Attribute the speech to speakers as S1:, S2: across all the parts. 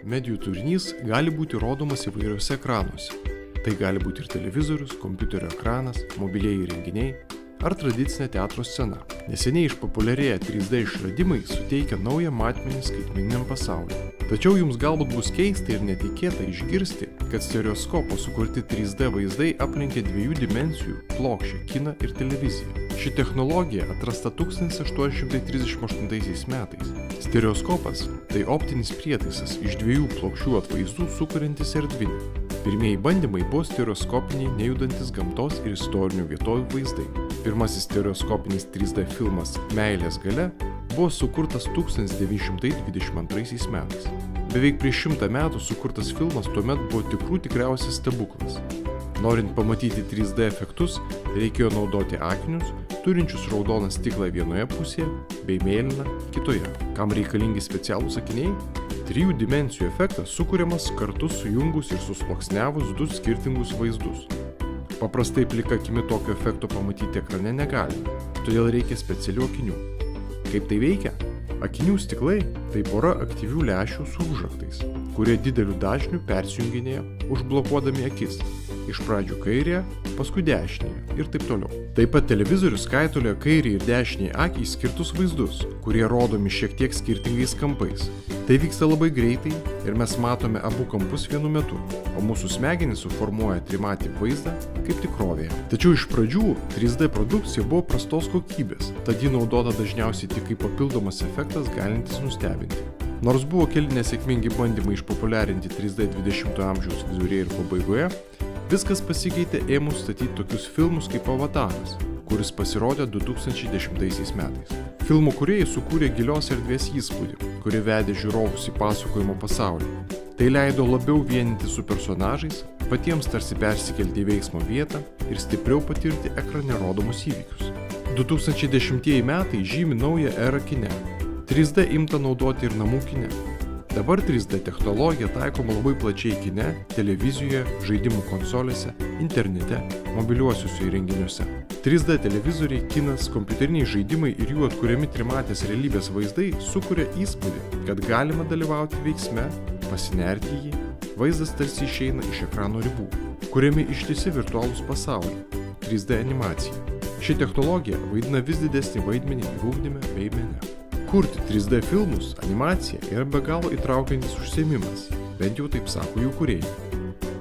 S1: Medijų turinys gali būti rodomas įvairiuose ekranuose. Tai gali būti ir televizorius, kompiuterio ekranas, mobilieji įrenginiai ar tradicinė teatro scena. Neseniai išpopuliarėję 3D išradimai suteikia naują matmenį skaitmeniniam pasauliui. Tačiau jums galbūt bus keista ir netikėta išgirsti, kad stereoskopo sukurti 3D vaizdai aplenkia 2 dimensijų plokščią kiną ir televiziją. Ši technologija atrasta 1838 metais. Stereoskopas – tai optinis prietaisas iš 2 plokščių atvaizdų sukuriantis erdvinį. Pirmieji bandymai buvo stereoskopiniai nejudantis gamtos ir istorinių vietovių vaizdai. Pirmasis stereoskopinis 3D filmas Meilės galia buvo sukurtas 1922 metais. Beveik prieš 100 metų sukurtas filmas tuomet buvo tikriausias stebuklas. Norint pamatyti 3D efektus, reikėjo naudoti akinius, turinčius raudoną stiklą vienoje pusėje bei mėlyną kitoje. Kam reikalingi specialūs akiniai? 3 dimensijų efektas sukuriamas kartu sujungus ir susluoksniavus 2 skirtingus vaizdus. Paprastai plika akimi tokio efekto pamatyti ekrane negalime, todėl reikia specialių akinių. Kaip tai veikia? Akinių stiklai – tai pora aktyvių lęšių su užraktais, kurie dideliu dažniu persijunginėja, užblokuodami akis. Iš pradžių kairėje, paskui dešinėje ir taip toliau. Taip pat televizorius kaitolioja kairį ir dešinį akį skirtus vaizdus, kurie rodomi šiek tiek skirtingais kampais. Tai vyksta labai greitai ir mes matome abu kampus vienu metu, o mūsų smegenys suformuoja trimatį vaizdą kaip tikrovėje. Tačiau iš pradžių 3D produkcija buvo prastos kokybės, tad ji naudota dažniausiai tik kaip papildomas efektas galintis nustebinti. Nors buvo keli nesėkmingi bandymai išpopuliarinti 3D 20-ojo amžiaus viduryje ir pabaigoje, viskas pasikeitė ėmus statyti tokius filmus kaip Avataras, kuris pasirodė 2010 metais. Filmo kūrėjai sukūrė gilios erdvės įspūdį, kuri vedė žiūrovus į pasakojimo pasaulį. Tai leido labiau vienyti su personažais, patiems tarsi persikelti į veiksmo vietą ir stipriau patirti ekrane rodomus įvykius. 2010 metai žymi naują erą kine. 3D imta naudoti ir namų kine. Dabar 3D technologija taikoma labai plačiai kine, televizijoje, žaidimų konsolėse, internete, mobiliuosiuose įrenginiuose. 3D televizoriai, kinas, kompiuteriniai žaidimai ir jų atkuriami trimatės realybės vaizdai sukuria įspūdį, kad galima dalyvauti veiksme, pasinerti į jį, vaizdas tarsi išeina iš ekrano ribų, kuriami ištisi virtualūs pasauliai, 3D animacija. Ši technologija vaidina vis didesnį vaidmenį ir ugdyme bei mene. Kurti 3D filmus, animacija yra be galo įtraukiantis užsiėmimas, bent jau taip sako jų kūrėjai.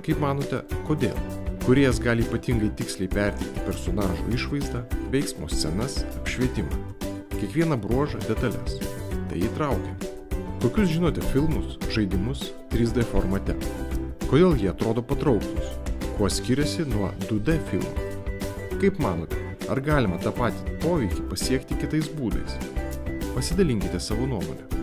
S1: Kaip manote, kodėl? Kūrėjas gali ypatingai tiksliai perteikti personažų išvaizdą, veiksmo scenas, apšvietimą. Kiekvieną bruožą, detalės. Tai įtraukia. Kokius žinote filmus, žaidimus 3D formate? Kodėl jie atrodo patrauklūs? Kuo skiriasi nuo 2D filmų? Kaip manote, ar galima tą patį poveikį pasiekti kitais būdais? Pasidalinkite savo nuomonę.